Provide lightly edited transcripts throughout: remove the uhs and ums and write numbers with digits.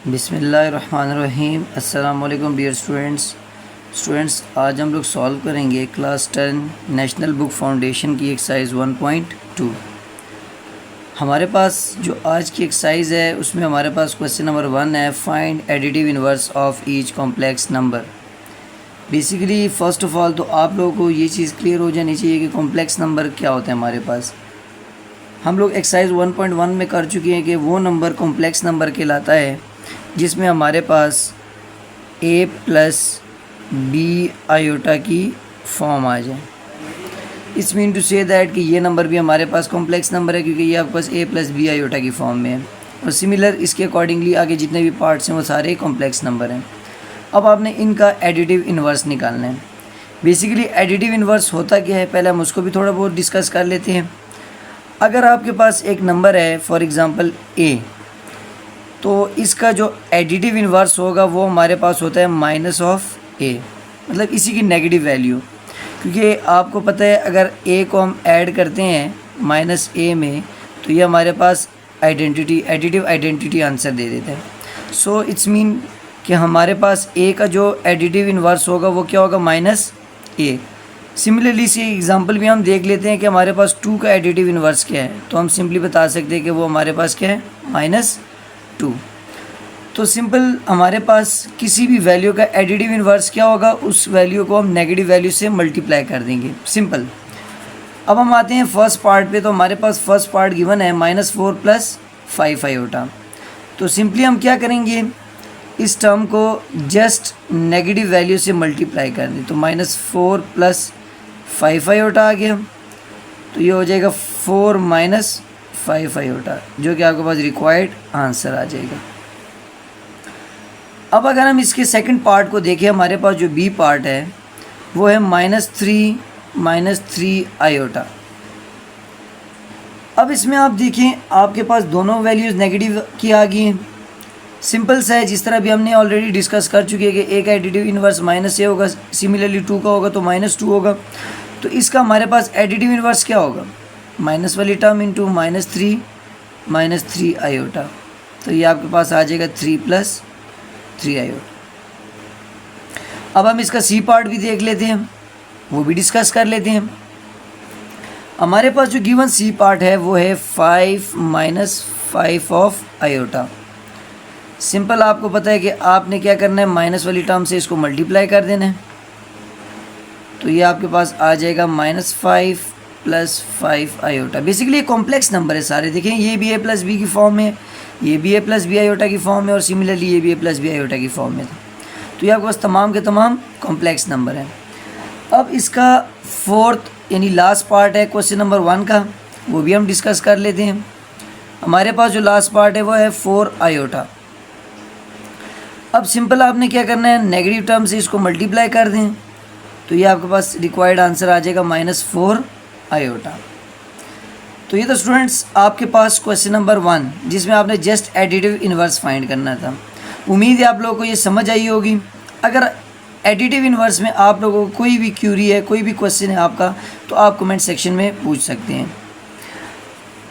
बिस्मिल्लाहिर्रहमानिर्रहीम। अस्सलाम वालेकुम डियर स्टूडेंट्स, आज हम लोग सॉल्व करेंगे क्लास 10 नेशनल बुक फाउंडेशन की एक्सरसाइज 1.2। हमारे पास जो आज की एक्सरसाइज है उसमें हमारे पास क्वेश्चन नंबर 1 है, find additive inverse of each complex number. Basically first of all तो आप लोगों को ये चीज़ क्लियर हो जानी चाहिए कि कॉम्प्लेक्स नंबर क्या होता है। हमारे पास हम लोग एक्सरसाइज 1.1 में कर चुके हैं कि वो नंबर कॉम्प्लेक्स नंबर कहलाता है जिसमें हमारे पास a प्लस बी आयोटा की फॉर्म आ जाए। It's mean to say that कि ये नंबर भी हमारे पास कॉम्प्लेक्स नंबर है क्योंकि ये आपके पास a प्लस बी आयोटा की फॉर्म में है। और सिमिलर इसके अकॉर्डिंगली आगे जितने भी पार्ट्स हैं वो सारे कॉम्प्लेक्स नंबर हैं। अब आपने इनका एडिटिव इन्वर्स निकालना है। बेसिकली एडिटिव इन्वर्स होता क्या है, पहले हम उसको भी थोड़ा बहुत डिस्कस कर लेते हैं। अगर आपके पास एक नंबर है फॉर एग्ज़ाम्पल a, तो इसका जो एडिटिव इन्वर्स होगा वो हमारे पास होता है माइनस ऑफ a, मतलब इसी की नेगेटिव वैल्यू। क्योंकि आपको पता है अगर a को हम ऐड करते हैं माइनस a में तो ये हमारे पास एडिटिव आइडेंटिटी आंसर दे देता है। सो इट्स मीन कि हमारे पास a का जो एडिटिव इन्वर्स होगा वो क्या होगा, माइनस a। सिमिलरली इसी एग्जांपल भी हम देख लेते हैं कि हमारे पास 2 का एडिटिव इन्वर्स क्या है, तो हम सिंपली बता सकते हैं कि वो हमारे पास क्या है, -2। तो सिंपल हमारे पास किसी भी वैल्यू का एडिटिव इन्वर्स क्या होगा, उस वैल्यू को हम नेगेटिव वैल्यू से मल्टीप्लाई कर देंगे, सिंपल। अब हम आते हैं फर्स्ट पार्ट पे। तो हमारे पास फर्स्ट पार्ट गिवन है -4 + 5 आयोटा। तो सिंपली हम क्या करेंगे, इस टर्म को जस्ट नेगेटिव वैल्यू से मल्टीप्लाई कर दें। तो -4 + 5 आयोटा आ गया, तो ये हो जाएगा 4 - 5 आयोटा, जो कि आपके पास रिक्वायर्ड आंसर आ जाएगा। अब अगर हम इसके सेकंड पार्ट को देखें, हमारे पास जो बी पार्ट है वो है -3 आयोटा। अब इसमें आप देखें आपके पास दोनों वैल्यूज़ नेगेटिव की आ गई हैं। सिंपल सा है, जिस तरह भी हमने ऑलरेडी डिस्कस कर चुके हैं कि एक एडिटिव इन्वर्स -a होगा, सिमिलरली 2 का होगा तो -2 होगा। तो इसका हमारे पास एडिटिव इन्वर्स क्या होगा, माइनस वाली टर्म इंटू -3 आयोटा। तो ये आपके पास आ जाएगा 3 + 3 आयोटा। अब हम इसका सी पार्ट भी देख लेते हैं, वो भी डिस्कस कर लेते हैं। हमारे पास जो गिवन सी पार्ट है वो है 5 - 5 ऑफ आयोटा। सिंपल आपको पता है कि आपने क्या करना है, माइनस वाली टर्म से इसको मल्टीप्लाई कर देना है। तो ये आपके पास आ जाएगा -5 + 5 आयोटा। बेसिकली ये कॉम्प्लेक्स नंबर है सारे, देखें ये भी a + b की फॉर्म में, ये भी a + b आयोटा की फॉर्म में, और सिमिलरली ये भी a + b आयोटा की फॉर्म में था। तो ये आपके पास तमाम के तमाम कॉम्प्लेक्स नंबर हैं। अब इसका फोर्थ यानी लास्ट पार्ट है क्वेश्चन नंबर 1 का, वो भी हम डिस्कस कर लेते हैं। हमारे पास जो लास्ट पार्ट है वो है 4 आयोटा। अब सिंपल आपने क्या करना है, नेगेटिव टर्म से इसको मल्टीप्लाई कर दें, तो ये आपके पास रिक्वायर्ड आंसर आ जाएगा -4 आयोटा। तो ये तो स्टूडेंट्स आपके पास क्वेश्चन नंबर 1, जिसमें आपने जस्ट एडिटिव इन्वर्स फाइंड करना था। उम्मीद है आप लोगों को ये समझ आई होगी। अगर एडिटिव इन्वर्स में आप लोगों को कोई भी क्यूरी है, कोई भी क्वेश्चन है आपका, तो आप कमेंट सेक्शन में पूछ सकते हैं।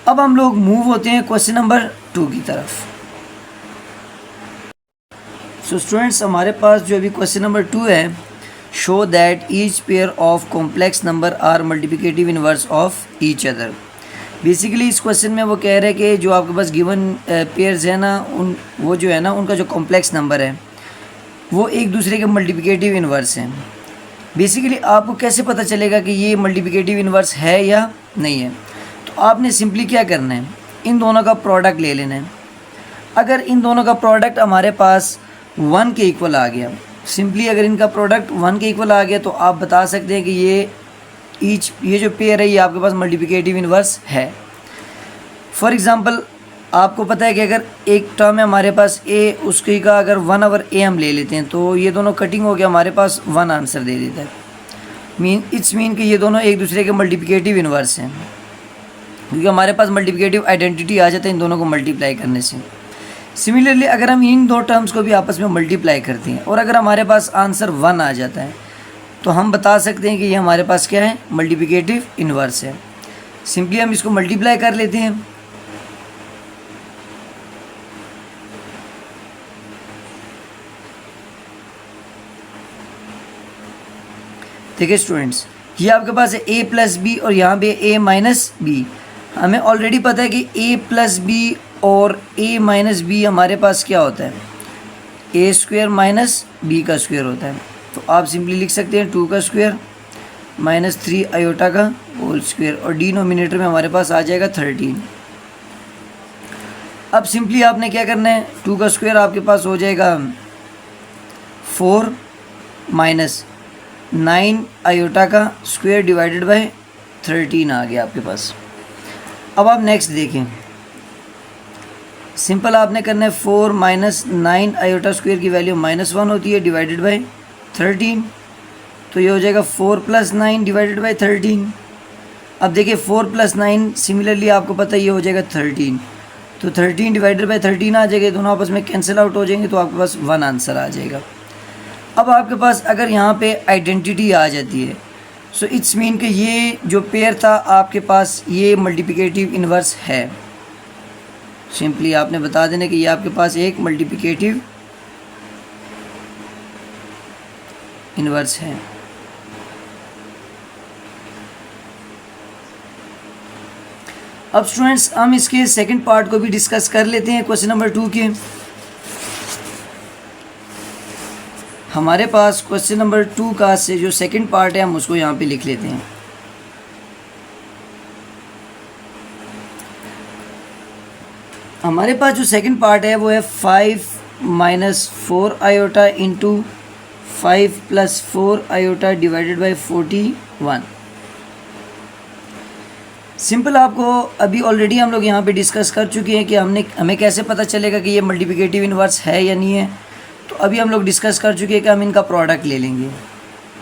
अब हम लोग मूव होते हैं क्वेश्चन नंबर 2 की तरफ। सो स्टूडेंट्स हमारे पास जो अभी क्वेश्चन नंबर 2 है, show that each pair of complex number are multiplicative inverse of each other. Basically इस क्वेश्चन में वो कह रहे हैं कि जो आपके पास गिवन पेयर्स है ना, वो जो है ना उनका जो कॉम्प्लेक्स नंबर है वो एक दूसरे के मल्टीप्लिकेटिव इन्वर्स हैं। बेसिकली आपको कैसे पता चलेगा कि ये मल्टीप्लिकेटिव इन्वर्स है या नहीं है, तो आपने सिंपली क्या करना है, इन दोनों का प्रोडक्ट ले लेना है। अगर इन दोनों का प्रोडक्ट हमारे पास 1 के इक्वल आ गया, सिंपली अगर इनका प्रोडक्ट 1 के इक्वल आ गया, तो आप बता सकते हैं कि ये जो पेयर है ये आपके पास मल्टीप्लिकेटिव इन्वर्स है। फॉर एग्ज़ाम्पल आपको पता है कि अगर एक टर्म है हमारे पास a, उसकी का अगर 1/a हम ले लेते हैं, तो ये दोनों कटिंग हो गया, हमारे पास 1 आंसर दे देता है। इट्स मीन कि ये दोनों एक दूसरे के मल्टीप्लिकेटिव इन्वर्स हैं, क्योंकि हमारे पास मल्टीप्लिकेटिव आइडेंटिटी आ जाता है इन दोनों को मल्टीप्लाई करने से। सिमिलरली अगर हम इन दो टर्म्स को भी आपस में मल्टीप्लाई करते हैं और अगर हमारे पास आंसर 1 आ जाता है, तो हम बता सकते हैं कि ये हमारे पास क्या है, मल्टीप्लिकेटिव इन्वर्स है। सिंपली हम इसको मल्टीप्लाई कर लेते हैं। देखिए स्टूडेंट्स, ये आपके पास है ए प्लस बी और यहाँ पे ए माइनस बी। हमें ऑलरेडी पता है कि ए प्लस बी और ए माइनस बी हमारे पास क्या होता है, ए स्क्वायर माइनस बी का स्क्वायर होता है। तो आप सिंपली लिख सकते हैं 2 का स्क्वायर माइनस 3 आयोटा का होल स्क्वायर, और डिनोमिनेटर में हमारे पास आ जाएगा 13। अब सिंपली आपने क्या करना है, 2 का स्क्वायर आपके पास हो जाएगा 4 माइनस 9 आयोटा का स्क्वायर डिवाइडेड बाय 13 आ गया आपके पास। अब आप नेक्स्ट देखें, सिंपल आपने करना है 4 माइनस 9 आयोटा स्क्वायर की वैल्यू -1 होती है डिवाइडेड बाय 13, तो ये हो जाएगा 4 प्लस 9 डिवाइडेड बाय 13। अब देखिए 4 प्लस 9 सिमिलरली आपको पता है ये हो जाएगा 13, तो 13 डिवाइडेड बाय 13 आ जाएगा, दोनों आपस में कैंसिल आउट हो जाएंगे, तो आपके पास 1 आंसर आ जाएगा। अब आपके पास अगर यहाँ पे आइडेंटिटी आ जाती है, सो इट्स मीन कि ये जो पेयर था आपके पास ये मल्टीप्लिकेटिव इन्वर्स है। सिंपली आपने बता देना कि ये आपके पास एक मल्टीप्लिकेटिव इन्वर्स है। अब स्टूडेंट्स हम इसके सेकंड पार्ट को भी डिस्कस कर लेते हैं। क्वेश्चन नंबर 2 के हमारे पास क्वेश्चन नंबर 2 का से जो सेकंड पार्ट है हम उसको यहाँ पे लिख लेते हैं। हमारे पास जो सेकंड पार्ट है वो है 5 minus 4 iota into 5 plus 4 iota divided by 41। Simple आपको अभी ऑलरेडी हम लोग यहाँ पे डिस्कस कर चुके हैं कि हमें कैसे पता चलेगा कि ये मल्टीप्लिकेटिव इन्वर्स है या नहीं है। तो अभी हम लोग डिस्कस कर चुके हैं कि हम इनका प्रोडक्ट ले लेंगे,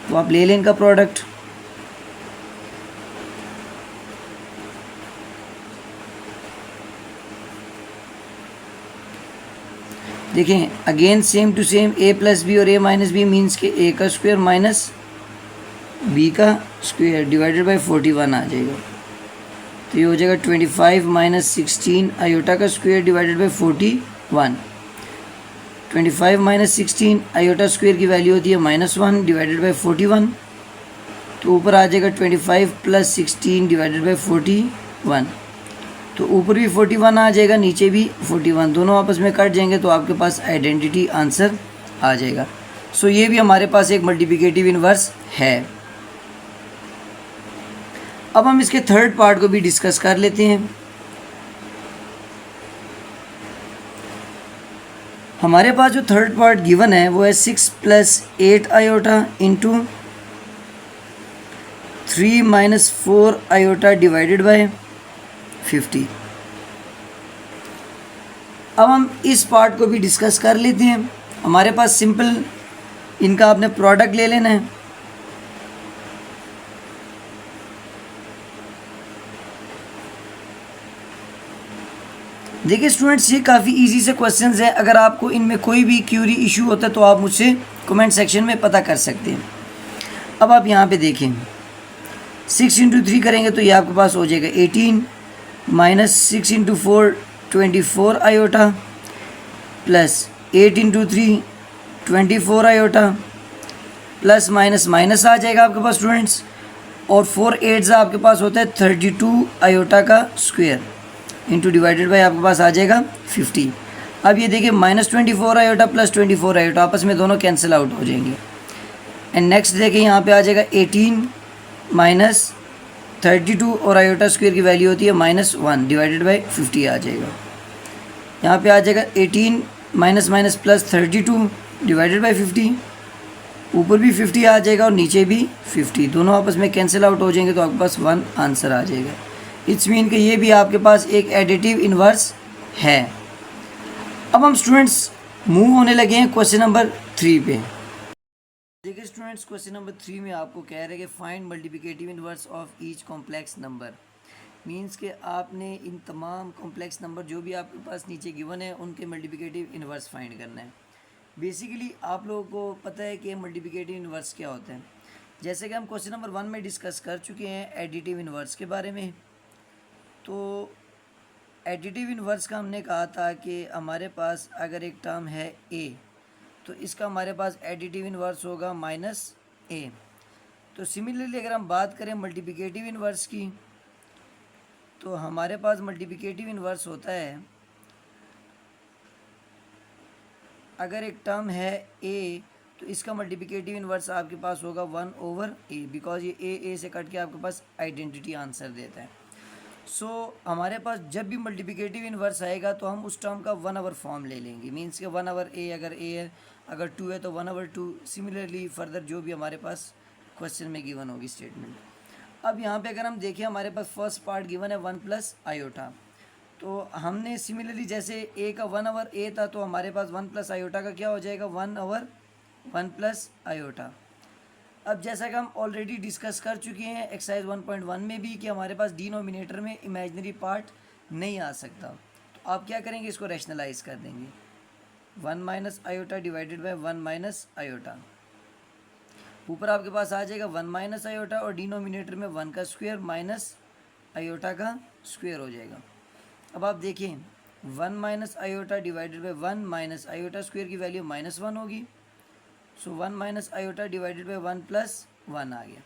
तो आप ले लें इनका प्रोडक्ट। देखें again same to same, A plus B और ए माइनस बी मीन्स के ए का स्क्वायर माइनस बी का स्क्वायर डिवाइडेड बाई 41 आ जाएगा। तो ये हो जाएगा 25 माइनस 16 आयोटा का स्क्वायर डिवाइडेड बाई 41। 25 माइनस 16 आयोटा स्क्वायर की वैल्यू होती है -1 डिवाइडेड बाई 41, तो ऊपर आ जाएगा 25 प्लस 16 डिवाइडेड बाई 41, तो ऊपर भी 41 आ जाएगा, नीचे भी 41, दोनों आपस में कट जाएंगे, तो आपके पास आइडेंटिटी आंसर आ जाएगा। सो ये भी हमारे पास एक मल्टीप्लिकेटिव इन्वर्स है। अब हम इसके थर्ड पार्ट को भी डिस्कस कर लेते हैं। हमारे पास जो थर्ड पार्ट गिवन है वो है 6 plus 8 iota into 3 minus 4 iota divided bye 50। अब हम इस पार्ट को भी डिस्कस कर लेते हैं। हमारे पास सिंपल इनका आपने प्रोडक्ट ले लेना है। देखिए स्टूडेंट्स, ये काफ़ी इजी से क्वेश्चंस है। अगर आपको इनमें कोई भी क्यूरी इशू होता है तो आप मुझसे कमेंट सेक्शन में पता कर सकते हैं। अब आप यहाँ पे देखें, 6 इंटू 3 करेंगे तो ये आपके पास हो जाएगा 18 minus 6 into 4 24 iota plus 8 into 3 24 iota plus minus minus आ जाएगा आपके पास स्टूडेंट्स, और 4 8 आपके पास होता है 32 आयोटा का स्क्वायर इंटू डिवाइडेड बाई आपके पास आ जाएगा 50। अब ये देखिए -24 आयोटा प्लस 24 आयोटा आपस में दोनों कैंसिल आउट हो जाएंगे। एंड नेक्स्ट देखिए यहाँ पे आ जाएगा 18 माइनस 32 और आयोटा स्क्वायर की वैल्यू होती है -1 डिवाइडेड बाई 50 आ जाएगा। यहाँ पे आ जाएगा 18 minus minus plus 32 divided by 50, ऊपर भी 50 आ जाएगा और नीचे भी 50, दोनों आपस में कैंसिल आउट हो जाएंगे, तो आपके पास 1 आंसर आ जाएगा। इट्स मीन कि ये भी आपके पास एक एडिटिव इन्वर्स है। अब हम स्टूडेंट्स मूव होने लगे हैं क्वेश्चन नंबर 3 पे। देखिए स्टूडेंट्स, क्वेश्चन नंबर 3 में आपको कह रहे हैं कि find multiplicative inverse of each complex number. Means कि आपने इन तमाम कॉम्प्लेक्स नंबर जो भी आपके पास नीचे गिवन है उनके मल्टीप्लिकेटिव इन्वर्स फाइंड करना है। बेसिकली आप लोगों को पता है कि मल्टीप्लिकेटिव इन्वर्स क्या होता है। जैसे कि हम क्वेश्चन नंबर 1 में डिस्कस कर चुके हैं एडिटिव इन्वर्स के बारे में। तो एडिटिव इन्वर्स का हमने कहा था कि हमारे पास अगर एक टर्म है a, तो इसका हमारे पास एडिटिव इन्वर्स होगा -a। तो सिमिलरली अगर हम बात करें मल्टीप्लिकेटिव इन्वर्स की, तो हमारे पास मल्टीप्लिकेटिव इन्वर्स होता है, अगर एक टर्म है a तो इसका मल्टीप्लिकेटिव इन्वर्स आपके पास होगा 1/a, बिकॉज ये a से कट के आपके पास आइडेंटिटी आंसर देता है। सो हमारे पास जब भी मल्टीप्लिकेटिव इन्वर्स आएगा तो हम उस टर्म का 1/a फॉर्म ले लेंगे, मीन्स के 1/a, अगर a है, अगर 2 है तो 1/2। सिमिलरली फर्दर जो भी हमारे पास क्वेश्चन में गिवन होगी स्टेटमेंट। अब यहाँ पे अगर हम देखें, हमारे पास फर्स्ट पार्ट गिवन है 1 + आयोटा, तो हमने सिमिलरली जैसे a का 1/a था तो हमारे पास 1 + आयोटा का क्या हो जाएगा, 1/1 + आयोटा। अब जैसा कि हम ऑलरेडी डिस्कस कर चुके हैं एक्सरसाइज 1.1 में भी कि हमारे पास डिनोमिनेटर में इमेजिनरी पार्ट नहीं आ सकता, तो आप क्या करेंगे, इसको रैशनलाइज कर देंगे। 1 - आयोटा डिवाइडेड बाय 1 - आयोटा, ऊपर आपके पास आ जाएगा 1 - आयोटा और डिनोमिनेटर में 1 का स्क्वायर माइनस आयोटा का स्क्वायर हो जाएगा। अब आप देखें 1 - iota divided bye 1 - iota square की वैल्यू -1 होगी। सो 1 - आयोटा डिवाइडेड बाय 1 + 1 आ गया।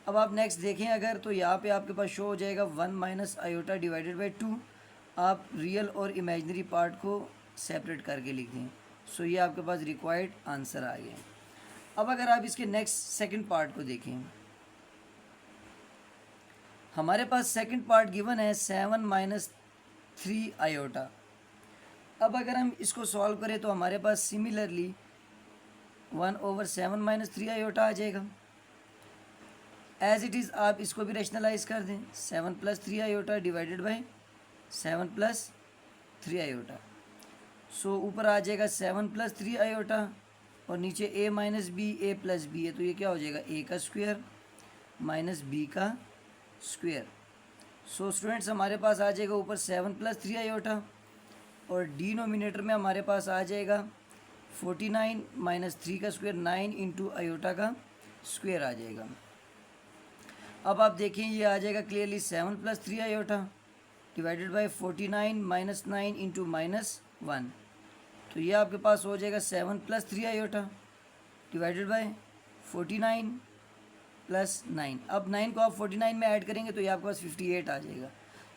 अब आप नेक्स्ट देखें अगर, तो यहाँ पे आपके पास शो हो जाएगा 1 - आयोटा डिवाइडेड बाय 2। आप रियल और इमेजिनरी पार्ट को सेपरेट करके लिख दें। सो ये आपके पास रिक्वायर्ड आंसर आ गया। अब अगर आप इसके नेक्स्ट सेकंड पार्ट को देखें, हमारे पास सेकंड पार्ट गिवन है 7 - 3 आयोटा। अब अगर हम इसको सॉल्व करें तो हमारे पास सिमिलरली 1/7 - 3 आयोटा आ जाएगा। एज इट इज़ आप इसको भी रैशनलाइज कर दें, 7 + 3 आयोटा डिवाइडेड बाय 7 + 3 आयोटा। सो ऊपर आ जाएगा 7 + 3 आयोटा और नीचे a - b, a + b है, तो ये क्या हो जाएगा, a का स्क्वायर माइनस b का स्क्वायर। सो स्टूडेंट्स हमारे पास आ जाएगा ऊपर 7 + 3 आयोटा और डिनोमिनेटर में हमारे पास आ जाएगा 49 - 3 का स्क्वायर 9 इंटू आयोटा का स्क्वायर आ जाएगा। अब आप देखें ये आ जाएगा clearly 7 + 3 iota divided bye 49 - 9 into -1, तो ये आपके पास हो जाएगा 7 + 3 आयोटा डिवाइडेड बाय 49 + 9। अब 9 को आप 49 में ऐड करेंगे तो ये आपके पास 58 आ जाएगा।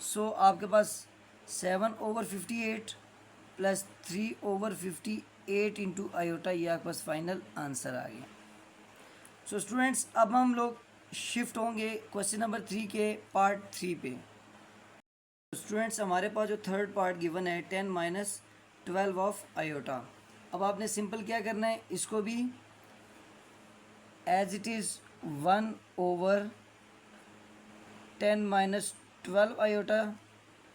सो आपके पास 7/58 + 3/58 इंटू आयोटा, ये आपके पास फाइनल आंसर आ गया। सो स्टूडेंट्स अब हम लोग शिफ्ट होंगे क्वेश्चन नंबर 3 के पार्ट 3 पे। स्टूडेंट्स हमारे पास जो थर्ड पार्ट गिवन है 10 - 12 ऑफ आयोटा। अब आपने सिंपल क्या करना है, इसको भी एज इट इज़ 1/10 - 12 आयोटा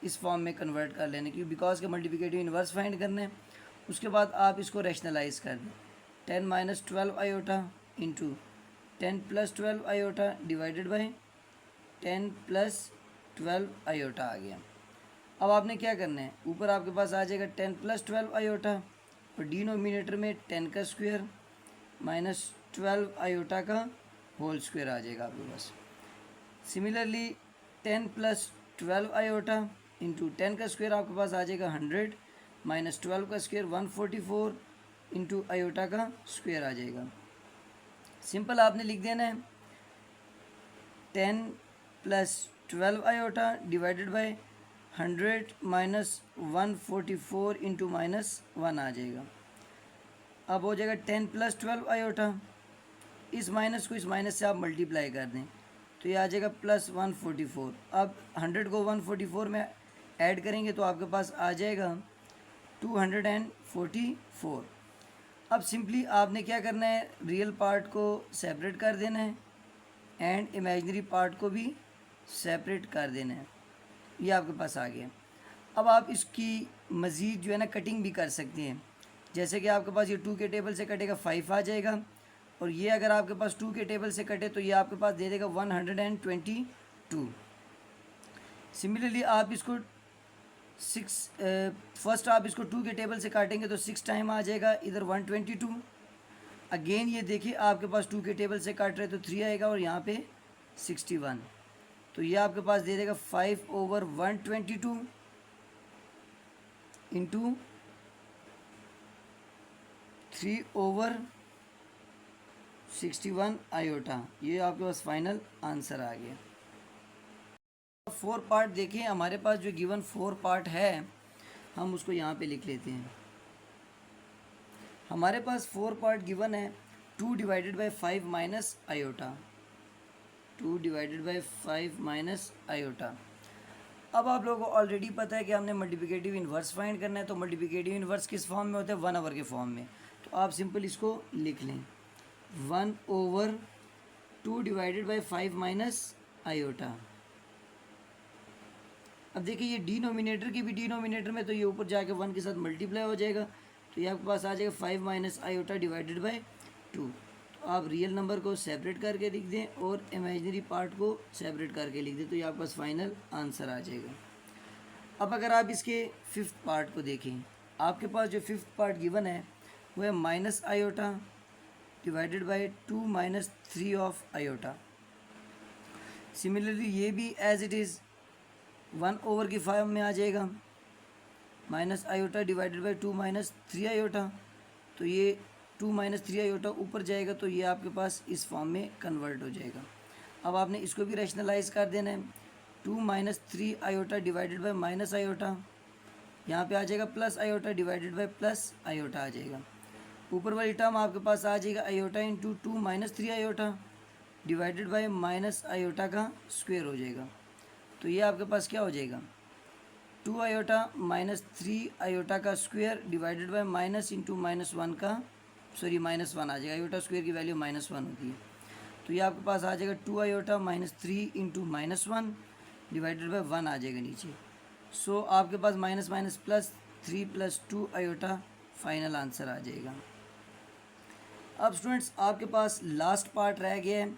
इस फॉर्म में कन्वर्ट कर लेने की, बिकॉज के मल्टीप्लिकेटिव इन्वर्स फाइंड करने हैं। उसके बाद आप इसको रैशनलाइज कर दें, 10 - 12 iota into 10 + 12 iota divided by 10 + 12 iota आ गया। अब आपने क्या करना है, ऊपर आपके पास आ जाएगा 10 + 12 आयोटा और डिनोमिनेटर में 10 का स्क्वायर माइनस 12 आयोटा का होल स्क्वायर आ जाएगा आपके पास। सिमिलरली 10 + 12 आयोटा इंटू 10 का स्क्वायर आपके पास आ जाएगा 100 माइनस 12 का स्क्वायर 144 इंटू आयोटा का स्क्वायर आ जाएगा। सिंपल आपने लिख देना है 10 + 12 iota divided bye 100 minus 144 into -1 आ जाएगा। अब हो जाएगा 10 + 12 आयोटा, इस माइनस को इस माइनस से आप मल्टीप्लाई कर दें तो ये आ जाएगा +144। अब 100 को 144 में ऐड करेंगे तो आपके पास आ जाएगा 244। अब सिंपली आपने क्या करना है, रियल पार्ट को सेपरेट कर देना है एंड इमेजिनरी पार्ट को भी सेपरेट कर देना है। ये आपके पास आ गया। अब आप इसकी मज़ीद जो है ना कटिंग भी कर सकते हैं, जैसे कि आपके पास ये 2 के टेबल से कटेगा 5 आ जाएगा और ये अगर आपके पास 2 के टेबल से कटे तो ये आपके पास दे देगा 122। सिमिलरली आप इसको फर्स्ट आप इसको 2 के टेबल से काटेंगे तो 6 टाइम आ जाएगा इधर 122। अगेन ये देखिए आपके पास 2 के टेबल से काट रहे तो 3 आएगा और यहाँ पे 61, तो ये आपके पास दे देगा 5/122 इंटू 3/61। 61 आयोटा, ये आपके पास फाइनल आंसर आ गया। 4 पार्ट देखें, हमारे पास जो गिवन 4 पार्ट है हम उसको यहाँ पे लिख लेते हैं। हमारे पास 4 पार्ट गिवन है 2 divided by 5 minus iota, 2 divided by 5 minus iota. अब आप लोगों को ऑलरेडी पता है कि हमने मल्टीप्लिकेटिव इन्वर्स फाइंड करना है, तो मल्टीप्लिकेटिव इन्वर्स किस फॉर्म में होता है, 1 ओवर के फॉर्म में। तो आप सिंपल इसको लिख लें 1 over 2 divided by 5 minus iota. अब देखिए ये डिनोमिनेटर की भी डिनोमिनेटर में, तो ये ऊपर जाके 1 के साथ मल्टीप्लाई हो जाएगा, तो ये आपके पास आ जाएगा 5 माइनस आयोटा डिवाइडेड बाई 2। तो आप रियल नंबर को सेपरेट करके लिख दें और इमेजिनरी पार्ट को सेपरेट करके लिख दें, तो ये आपके पास फाइनल आंसर आ जाएगा। अब अगर आप इसके 5th पार्ट को देखें, आपके पास जो 5th पार्ट गिवन है वो है minus iota divided by 2 minus 3 of iota. Similarly ये भी एज इट इज़ 1 ओवर की फॉर्म में आ जाएगा, minus iota divided by 2 minus 3 iota. तो ये 2 माइनस 3 आयोटा ऊपर जाएगा, तो ये आपके पास इस फॉर्म में कन्वर्ट हो जाएगा। अब आपने इसको भी रैशनलाइज कर देना है, 2 minus 3 iota divided by minus iota, यहाँ पे आ जाएगा plus iota divided by plus iota आ जाएगा। ऊपर वाली टर्म आपके पास आ जाएगा iota into 2 minus 3 iota divided by minus iota का स्क्वायर हो जाएगा। तो ये आपके पास क्या हो जाएगा, 2 आयोटा माइनस 3 आयोटा का square divided by minus into minus 1 का, सॉरी माइनस 1 आ जाएगा, आयोटा स्क्वायर की वैल्यू -1 होती है। तो ये आपके पास आ जाएगा 2 iota minus 3 into minus 1 divided by 1 आ जाएगा नीचे। सो आपके पास minus minus plus 3 plus 2 iota final answer आ जाएगा। अब स्टूडेंट्स आपके पास लास्ट पार्ट रह गया है,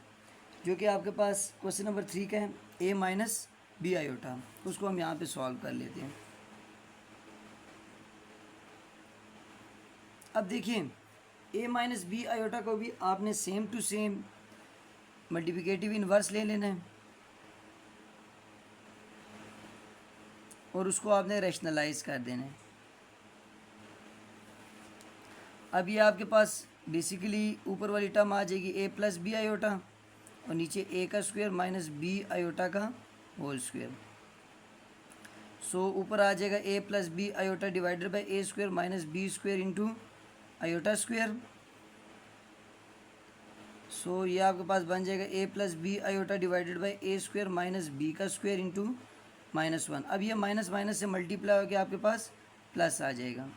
जो कि आपके पास क्वेश्चन नंबर 3 का है, a माइनस बी आयोटा। उसको हम यहाँ पे सॉल्व कर लेते हैं। अब देखिए a माइनस बी आयोटा को भी आपने same to same multiplicative inverse ले लेना है और उसको आपने रैशनलाइज कर देना है। अब ये आपके पास बेसिकली ऊपर वाली टर्म आ जाएगी a प्लस बी आयोटा और नीचे a का स्क्वायर माइनस बी आयोटा का होल स्क्वायर। सो ऊपर आ जाएगा a plus B iota divided by a square minus B square into iota square. So ये आपके पास बन जाएगा a plus B iota divided by a square minus B का स्क्वायर इंटू -1। अब ये माइनस माइनस से मल्टीप्लाई होकर आपके पास प्लस आ जाएगा।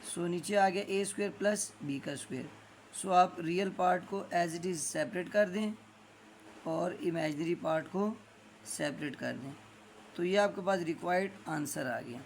सो नीचे आ गया a स्क्वायर प्लस बी का स्क्वायर। सो आप रियल पार्ट को एज इट इज़ सेपरेट कर दें और इमेजिनरी पार्ट को सेपरेट कर दें, तो ये आपके पास रिक्वायर्ड आंसर आ गया।